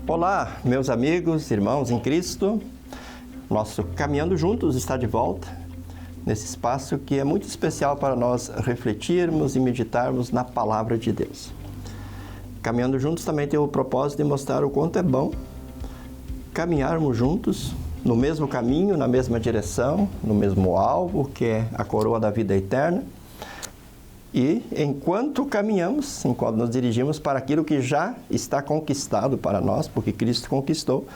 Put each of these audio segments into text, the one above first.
Olá, meus amigos, irmãos em Cristo. Nosso Caminhando Juntos está de volta nesse espaço que é muito especial para nós refletirmos e meditarmos na Palavra de Deus. Caminhando Juntos também tem o propósito de mostrar o quanto é bom caminharmos juntos no mesmo caminho, na mesma direção, no mesmo alvo, que é a coroa da vida eterna. E enquanto caminhamos, enquanto nos dirigimos para aquilo que já está conquistado para nós, porque Cristo conquistou,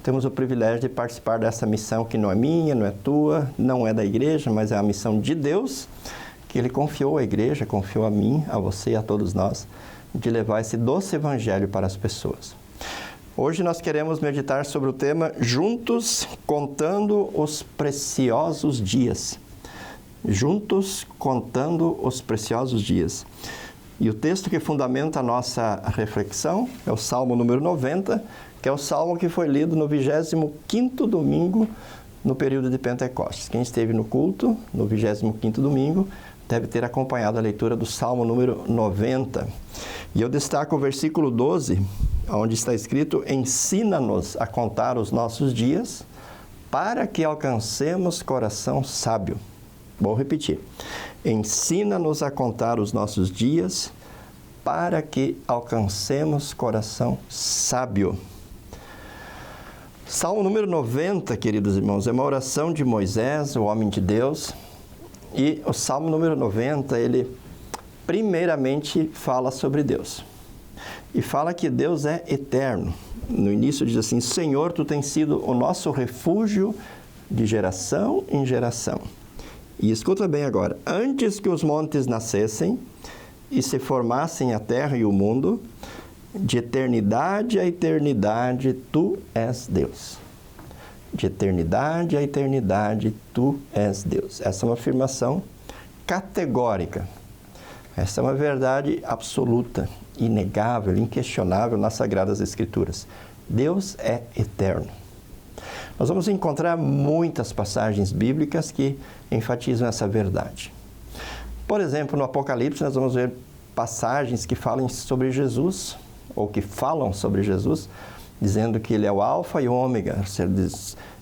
temos o privilégio de participar dessa missão que não é minha, não é tua, não é da igreja, mas é a missão de Deus, que Ele confiou à igreja, confiou a mim, a você e a todos nós, de levar esse doce evangelho para as pessoas. Hoje nós queremos meditar sobre o tema Juntos Contando os Preciosos Dias. Juntos contando os preciosos dias. E o texto que fundamenta a nossa reflexão é o Salmo número 90, que é o Salmo que foi lido no 25º domingo no período de Pentecostes. Quem esteve no culto, no 25º domingo, deve ter acompanhado a leitura do Salmo número 90. E eu destaco o versículo 12, onde está escrito: ensina-nos a contar os nossos dias, para que alcancemos coração sábio. Vou repetir. Ensina-nos a contar os nossos dias para que alcancemos coração sábio. Salmo número 90, queridos irmãos, é uma oração de Moisés, o homem de Deus. E o Salmo número 90, ele primeiramente fala sobre Deus. E fala que Deus é eterno. No início diz assim: Senhor, Tu tens sido o nosso refúgio de geração em geração. E escuta bem agora: antes que os montes nascessem e se formassem a terra e o mundo, de eternidade a eternidade, Tu és Deus. De eternidade a eternidade, Tu és Deus. Essa é uma afirmação categórica. Essa é uma verdade absoluta, inegável, inquestionável nas Sagradas Escrituras. Deus é eterno. Nós vamos encontrar muitas passagens bíblicas que enfatizam essa verdade. Por exemplo, no Apocalipse nós vamos ver passagens que falam sobre Jesus, ou que falam sobre Jesus, dizendo que Ele é o Alfa e o Ômega.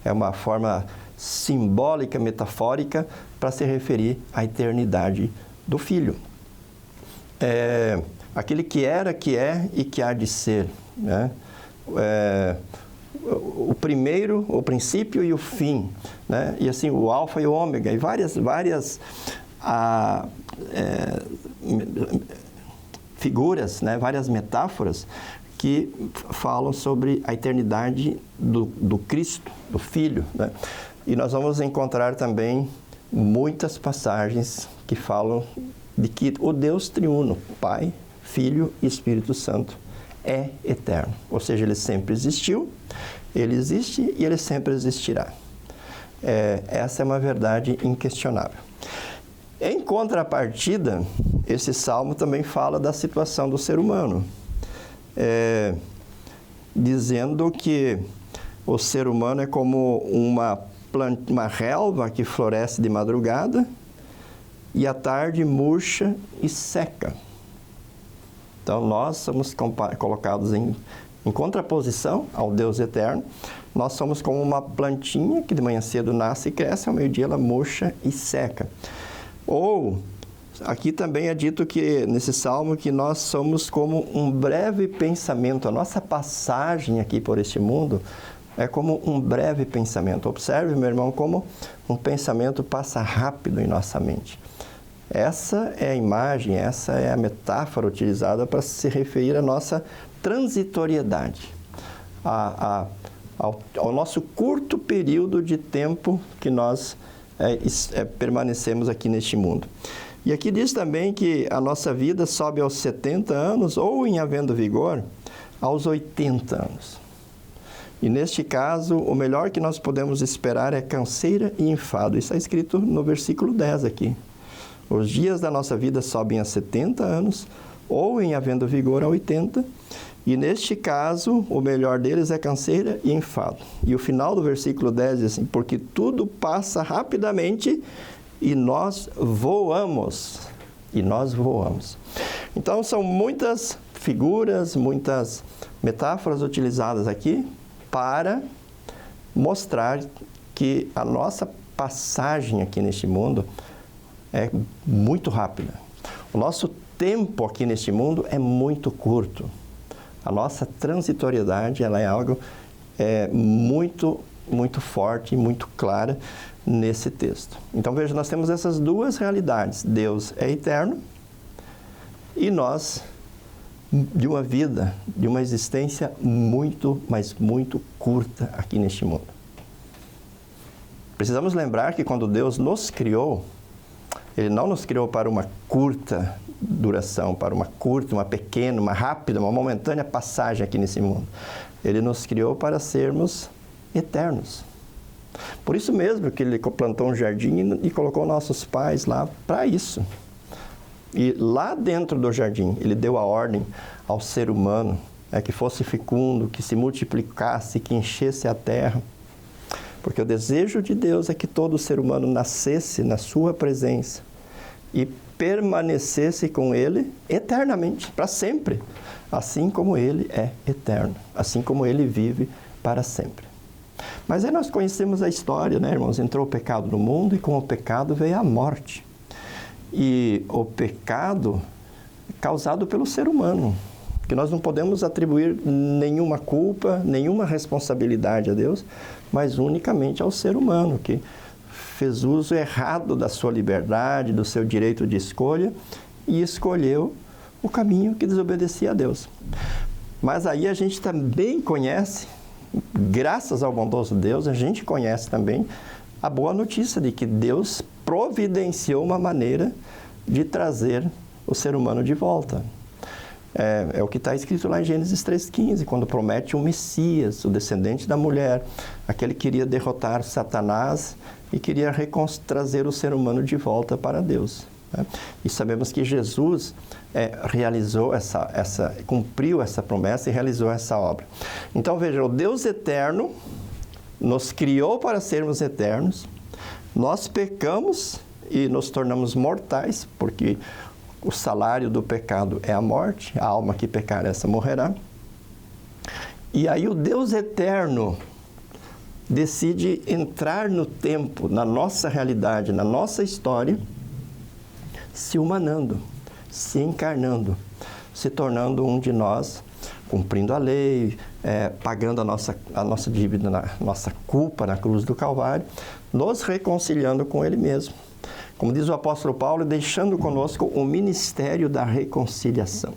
É uma forma simbólica, metafórica, para se referir à eternidade do Filho. Aquele que era, que é e que há de ser, né? O primeiro, o princípio e o fim, né? E assim, o alfa e o ômega, e várias figuras, né? Várias metáforas que falam sobre a eternidade do Cristo, do Filho, né? E nós vamos encontrar também muitas passagens que falam de que o Deus triuno, Pai, Filho e Espírito Santo, é eterno. Ou seja, Ele sempre existiu, Ele existe e Ele sempre existirá. Essa é uma verdade inquestionável. Em contrapartida, esse salmo também fala da situação do ser humano, dizendo que o ser humano é como uma relva que floresce de madrugada e à tarde murcha e seca. Então, nós somos colocados em contraposição ao Deus eterno. Nós somos como uma plantinha que de manhã cedo nasce e cresce, ao meio-dia ela murcha e seca. Ou, aqui também é dito que, nesse salmo, que nós somos como um breve pensamento. A nossa passagem aqui por este mundo é como um breve pensamento. Observe, meu irmão, como um pensamento passa rápido em nossa mente. Essa é a imagem, essa é a metáfora utilizada para se referir à nossa transitoriedade, ao nosso curto período de tempo que nós permanecemos aqui neste mundo. E aqui diz também que a nossa vida sobe aos 70 anos, ou, em havendo vigor, aos 80 anos. E neste caso, o melhor que nós podemos esperar é canseira e enfado. Isso está escrito no versículo 10 aqui. Os dias da nossa vida sobem a 70 anos, ou, em havendo vigor, a 80. E neste caso, o melhor deles é canseira e enfado. E o final do versículo 10 diz assim: porque tudo passa rapidamente e nós voamos. Então, são muitas figuras, muitas metáforas utilizadas aqui para mostrar que a nossa passagem aqui neste mundo é muito rápida. O nosso tempo aqui neste mundo é muito curto. A nossa transitoriedade, ela é algo muito, muito forte, muito clara nesse texto. Então, veja, nós temos essas duas realidades. Deus é eterno e nós, de uma vida, de uma existência muito, mas muito curta aqui neste mundo. Precisamos lembrar que quando Deus nos criou, Ele não nos criou para uma curta duração, para uma curta, uma pequena, uma rápida, uma momentânea passagem aqui nesse mundo. Ele nos criou para sermos eternos. Por isso mesmo que Ele plantou um jardim e colocou nossos pais lá para isso. E lá dentro do jardim, Ele deu a ordem ao ser humano, que fosse fecundo, que se multiplicasse, que enchesse a terra. Porque o desejo de Deus é que todo ser humano nascesse na sua presença e permanecesse com Ele eternamente, para sempre, assim como Ele é eterno, assim como Ele vive para sempre. Mas aí nós conhecemos a história, né, irmãos? Entrou o pecado no mundo e com o pecado veio a morte. E o pecado causado pelo ser humano, que nós não podemos atribuir nenhuma culpa, nenhuma responsabilidade a Deus, mas unicamente ao ser humano, que fez uso errado da sua liberdade, do seu direito de escolha e escolheu o caminho que desobedecia a Deus. Mas aí a gente também conhece, graças ao bondoso Deus, a gente conhece também a boa notícia de que Deus providenciou uma maneira de trazer o ser humano de volta. É o que está escrito lá em Gênesis 3,15, quando promete um Messias, o descendente da mulher, aquele que iria derrotar Satanás e queria trazer o ser humano de volta para Deus. Né? E sabemos que Jesus realizou cumpriu essa promessa e realizou essa obra. Então veja, o Deus eterno nos criou para sermos eternos, nós pecamos e nos tornamos mortais, porque o salário do pecado é a morte, a alma que pecar, essa morrerá. E aí o Deus eterno decide entrar no tempo, na nossa realidade, na nossa história, se humanando, se encarnando, se tornando um de nós, cumprindo a lei, pagando a nossa dívida, a nossa culpa na cruz do Calvário, nos reconciliando com Ele mesmo. Como diz o apóstolo Paulo, deixando conosco o ministério da reconciliação.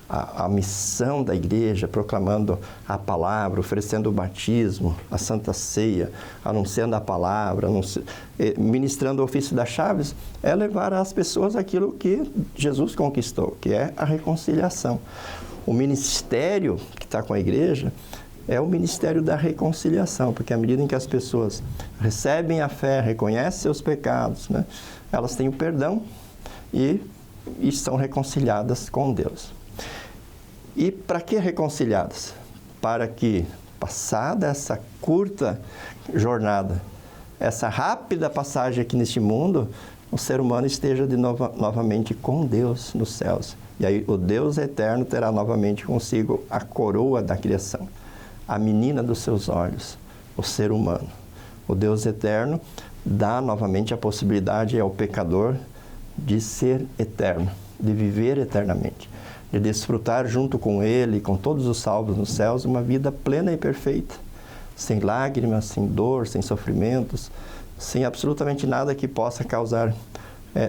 A missão da igreja, proclamando a palavra, oferecendo o batismo, a Santa Ceia, anunciando a palavra, ministrando o ofício das chaves, é levar às pessoas aquilo que Jesus conquistou, que é a reconciliação. O ministério que está com a igreja é o ministério da reconciliação, porque à medida em que as pessoas recebem a fé, reconhecem seus pecados, né, elas têm o perdão e são reconciliadas com Deus. E para que reconciliadas? Para que, passada essa curta jornada, essa rápida passagem aqui neste mundo, o ser humano esteja novamente com Deus nos céus. E aí o Deus eterno terá novamente consigo a coroa da criação, a menina dos seus olhos, o ser humano. O Deus eterno dá novamente a possibilidade ao pecador de ser eterno, de viver eternamente, de desfrutar junto com Ele, com todos os salvos nos céus, uma vida plena e perfeita, sem lágrimas, sem dor, sem sofrimentos, sem absolutamente nada que possa causar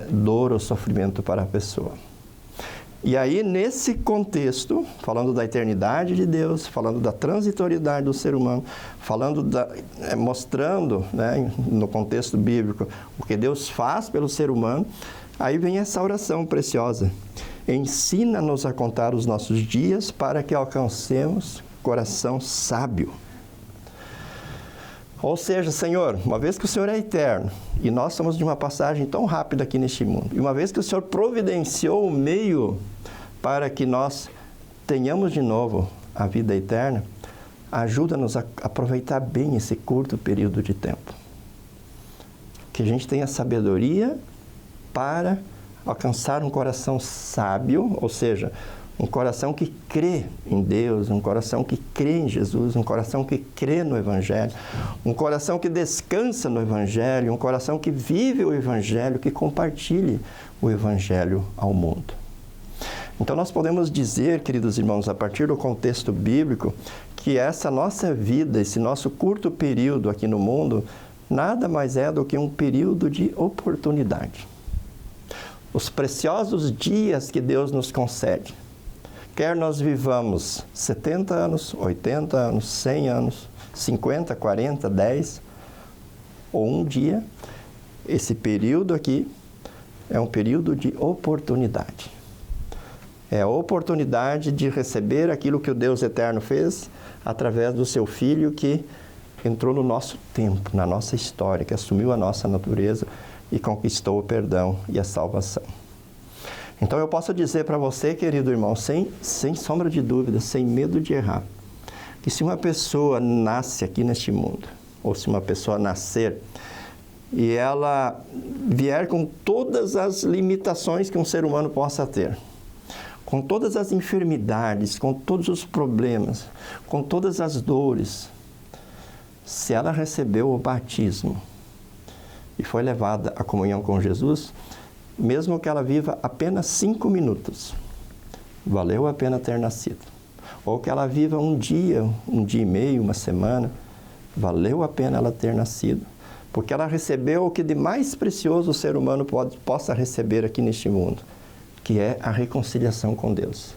dor ou sofrimento para a pessoa. E aí, nesse contexto, falando da eternidade de Deus, falando da transitoriedade do ser humano, mostrando, né, no contexto bíblico, o que Deus faz pelo ser humano, aí vem essa oração preciosa. Ensina-nos a contar os nossos dias para que alcancemos coração sábio. Ou seja, Senhor, uma vez que o Senhor é eterno e nós somos de uma passagem tão rápida aqui neste mundo, e uma vez que o Senhor providenciou o meio para que nós tenhamos de novo a vida eterna, ajuda-nos a aproveitar bem esse curto período de tempo. Que a gente tenha sabedoria para alcançar um coração sábio, ou seja, Um coração que crê em Deus, um coração que crê em Jesus, um coração que crê no Evangelho, um coração que descansa no Evangelho, um coração que vive o Evangelho, que compartilhe o Evangelho ao mundo. Então nós podemos dizer, queridos irmãos, a partir do contexto bíblico, que essa nossa vida, esse nosso curto período aqui no mundo, nada mais é do que um período de oportunidade. Os preciosos dias que Deus nos concede, quer nós vivamos 70 anos, 80 anos, 100 anos, 50, 40, 10 ou um dia, esse período aqui é um período de oportunidade. É a oportunidade de receber aquilo que o Deus Eterno fez através do seu Filho que entrou no nosso tempo, na nossa história, que assumiu a nossa natureza e conquistou o perdão e a salvação. Então eu posso dizer para você, querido irmão, sem sombra de dúvida, sem medo de errar, que se uma pessoa nasce aqui neste mundo, ou se uma pessoa nascer e ela vier com todas as limitações que um ser humano possa ter, com todas as enfermidades, com todos os problemas, com todas as dores, se ela recebeu o batismo e foi levada à comunhão com Jesus, mesmo que ela viva apenas 5 minutos, valeu a pena ter nascido. Ou que ela viva um dia e meio, uma semana, valeu a pena ela ter nascido, porque ela recebeu o que de mais precioso o ser humano possa receber aqui neste mundo, que é a reconciliação com Deus.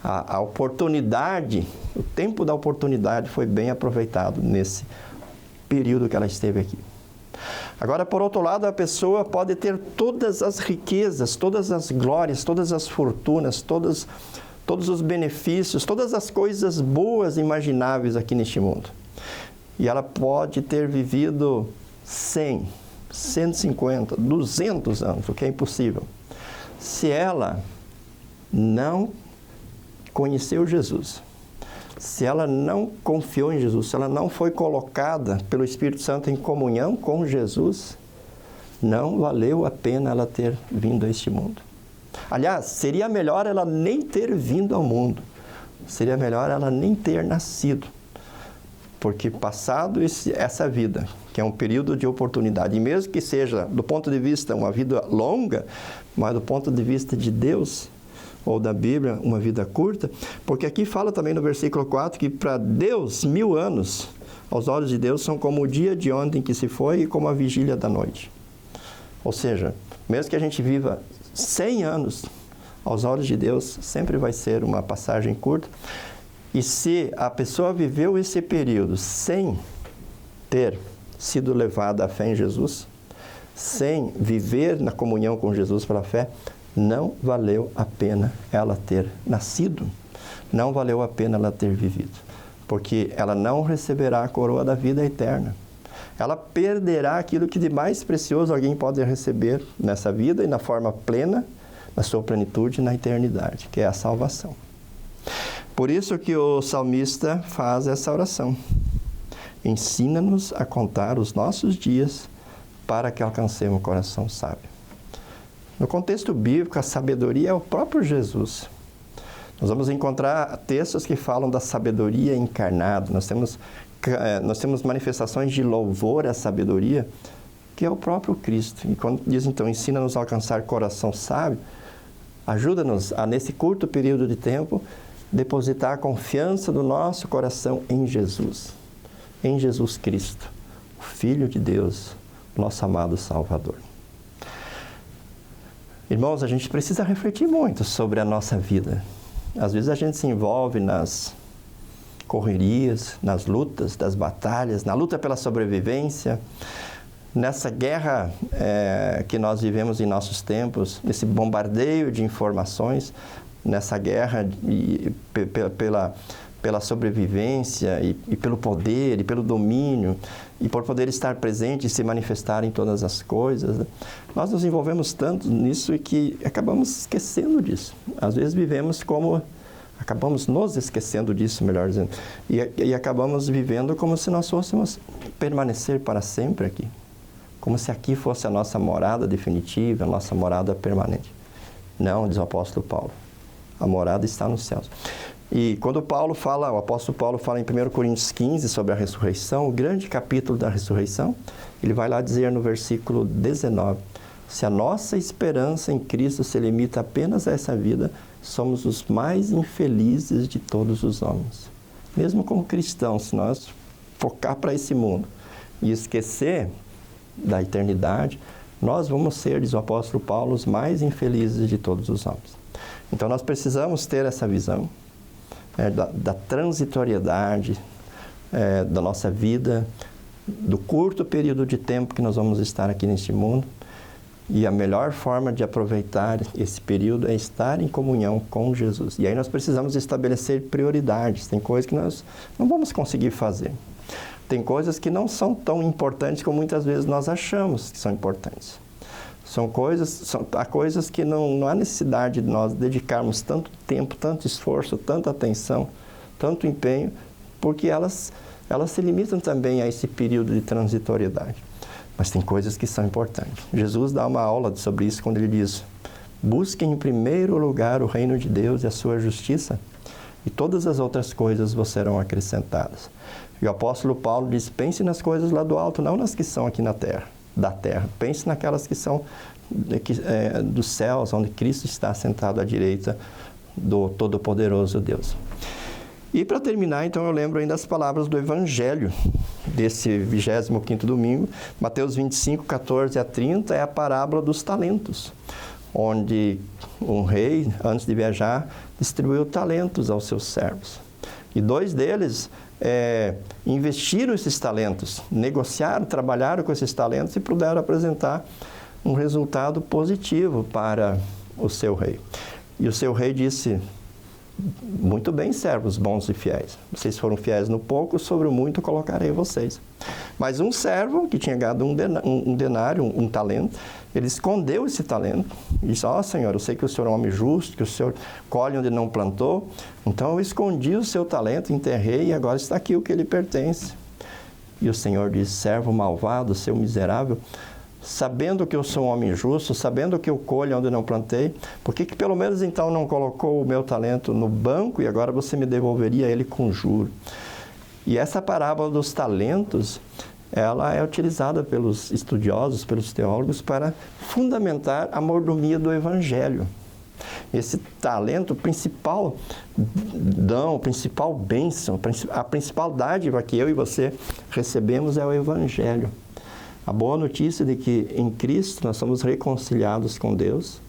A oportunidade, o tempo da oportunidade foi bem aproveitado nesse período que ela esteve aqui. Agora, por outro lado, a pessoa pode ter todas as riquezas, todas as glórias, todas as fortunas, todos os benefícios, todas as coisas boas imagináveis aqui neste mundo. E ela pode ter vivido 100, 150, 200 anos, o que é impossível. Se ela não conheceu Jesus, se ela não confiou em Jesus, se ela não foi colocada pelo Espírito Santo em comunhão com Jesus, não valeu a pena ela ter vindo a este mundo. Aliás, seria melhor ela nem ter vindo ao mundo. Seria melhor ela nem ter nascido. Porque passado essa vida, que é um período de oportunidade, e mesmo que seja, do ponto de vista, uma vida longa, mas do ponto de vista de Deus, ou da Bíblia, uma vida curta, porque aqui fala também no versículo 4 que para Deus, 1000 anos, aos olhos de Deus, são como o dia de ontem que se foi e como a vigília da noite. Ou seja, mesmo que a gente viva 100 anos, aos olhos de Deus, sempre vai ser uma passagem curta. E se a pessoa viveu esse período sem ter sido levada à fé em Jesus, sem viver na comunhão com Jesus pela fé, não valeu a pena ela ter nascido, não valeu a pena ela ter vivido, porque ela não receberá a coroa da vida eterna. Ela perderá aquilo que de mais precioso alguém pode receber nessa vida e na forma plena, na sua plenitude, na eternidade, que é a salvação. Por isso que o salmista faz essa oração. Ensina-nos a contar os nossos dias para que alcancemos um coração sábio. No contexto bíblico, a sabedoria é o próprio Jesus. Nós vamos encontrar textos que falam da sabedoria encarnada. Nós temos manifestações de louvor à sabedoria, que é o próprio Cristo. E quando diz, então, ensina-nos a alcançar coração sábio, ajuda-nos a, nesse curto período de tempo, depositar a confiança do nosso coração em Jesus Cristo, o Filho de Deus, nosso amado Salvador. Irmãos, a gente precisa refletir muito sobre a nossa vida. Às vezes a gente se envolve nas correrias, nas lutas, das batalhas, na luta pela sobrevivência, nessa guerra que nós vivemos em nossos tempos, nesse bombardeio de informações, nessa guerra pela sobrevivência e pelo poder e pelo domínio e por poder estar presente e se manifestar em todas as coisas, né? Nós nos envolvemos tanto nisso que acabamos esquecendo disso. Às vezes acabamos nos esquecendo disso, melhor dizendo, e acabamos vivendo como se nós fôssemos permanecer para sempre aqui, como se aqui fosse a nossa morada definitiva, a nossa morada permanente. Não, diz o apóstolo Paulo. a morada está nos céus. E quando o apóstolo Paulo fala em 1 Coríntios 15 sobre a ressurreição, o grande capítulo da ressurreição, ele vai lá dizer no versículo 19, se a nossa esperança em Cristo se limita apenas a essa vida, somos os mais infelizes de todos os homens. Mesmo como cristãos, se nós focar para esse mundo e esquecer da eternidade, nós vamos ser, diz o apóstolo Paulo, os mais infelizes de todos os homens. Então nós precisamos ter essa visão da transitoriedade da nossa vida, do curto período de tempo que nós vamos estar aqui neste mundo. E a melhor forma de aproveitar esse período é estar em comunhão com Jesus. E aí nós precisamos estabelecer prioridades. Tem coisas que nós não vamos conseguir fazer. Tem coisas que não são tão importantes como muitas vezes nós achamos que são importantes. Há coisas que não há necessidade de nós dedicarmos tanto tempo, tanto esforço, tanta atenção, tanto empenho, porque elas se limitam também a esse período de transitoriedade. Mas tem coisas que são importantes. Jesus dá uma aula sobre isso quando ele diz, busquem em primeiro lugar o reino de Deus e a sua justiça, e todas as outras coisas vos serão acrescentadas. E o apóstolo Paulo diz, pense nas coisas lá do alto, não nas que são aqui na terra, da terra. Pense naquelas que são dos céus, onde Cristo está sentado à direita do Todo-Poderoso Deus. E para terminar, então, eu lembro ainda as palavras do Evangelho desse 25º domingo, Mateus 25, 14 a 30, é a parábola dos talentos, onde um rei, antes de viajar, distribuiu talentos aos seus servos. E 2 deles investiram esses talentos, negociaram, trabalharam com esses talentos e puderam apresentar um resultado positivo para o seu rei. E o seu rei disse, muito bem, servos bons e fiéis. Vocês foram fiéis no pouco, sobre o muito colocarei vocês. Mas um servo que tinha ganhado um denário, um talento, ele escondeu esse talento e disse, Senhor, eu sei que o Senhor é um homem justo, que o Senhor colhe onde não plantou, então eu escondi o seu talento, enterrei e agora está aqui o que lhe pertence. E o Senhor disse, servo malvado, seu miserável, sabendo que eu sou um homem justo, sabendo que eu colho onde não plantei, por que pelo menos então não colocou o meu talento no banco e agora você me devolveria ele com juro? E essa parábola dos talentos, ela é utilizada pelos estudiosos, pelos teólogos, para fundamentar a mordomia do Evangelho. Esse talento, o principal dom, a principal bênção, a principal dádiva que eu e você recebemos é o Evangelho. A boa notícia de que em Cristo nós somos reconciliados com Deus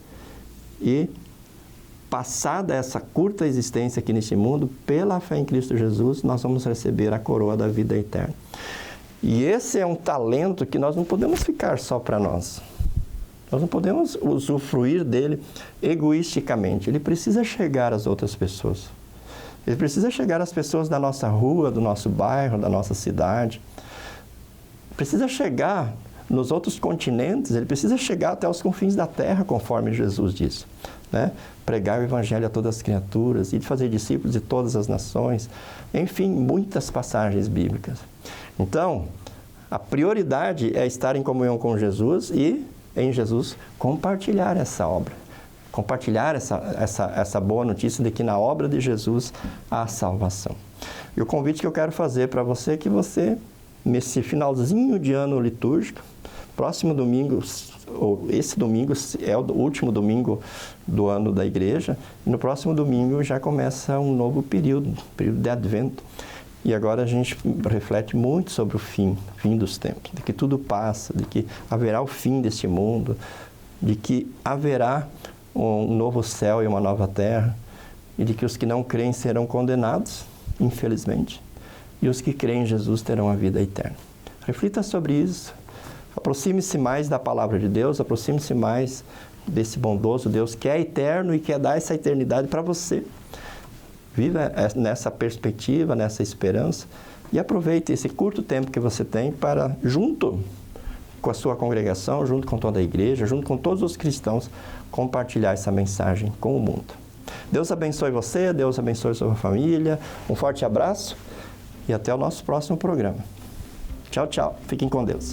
e, passada essa curta existência aqui neste mundo, pela fé em Cristo Jesus, nós vamos receber a coroa da vida eterna. E esse é um talento que nós não podemos ficar só para nós. Nós não podemos usufruir dele egoisticamente. Ele precisa chegar às outras pessoas. Ele precisa chegar às pessoas da nossa rua, do nosso bairro, da nossa cidade. Precisa chegar nos outros continentes, ele precisa chegar até os confins da terra, conforme Jesus disse, né? Pregar o Evangelho a todas as criaturas e fazer discípulos de todas as nações, enfim, muitas passagens bíblicas. Então, a prioridade é estar em comunhão com Jesus e, em Jesus, compartilhar essa obra. Compartilhar essa boa notícia de que na obra de Jesus há salvação. E o convite que eu quero fazer para você é que você, nesse finalzinho de ano litúrgico, próximo domingo, ou esse domingo é o último domingo do ano da igreja, e no próximo domingo já começa um novo período de Advento. E agora a gente reflete muito sobre o fim dos tempos, de que tudo passa, de que haverá o fim deste mundo, de que haverá um novo céu e uma nova terra, e de que os que não creem serão condenados, infelizmente, e os que creem em Jesus terão a vida eterna. Reflita sobre isso, aproxime-se mais da palavra de Deus, aproxime-se mais desse bondoso Deus que é eterno e quer dar essa eternidade para você. Viva nessa perspectiva, nessa esperança e aproveite esse curto tempo que você tem para, junto com a sua congregação, junto com toda a igreja, junto com todos os cristãos, compartilhar essa mensagem com o mundo. Deus abençoe você, Deus abençoe sua família, um forte abraço e até o nosso próximo programa. Tchau, tchau. Fiquem com Deus.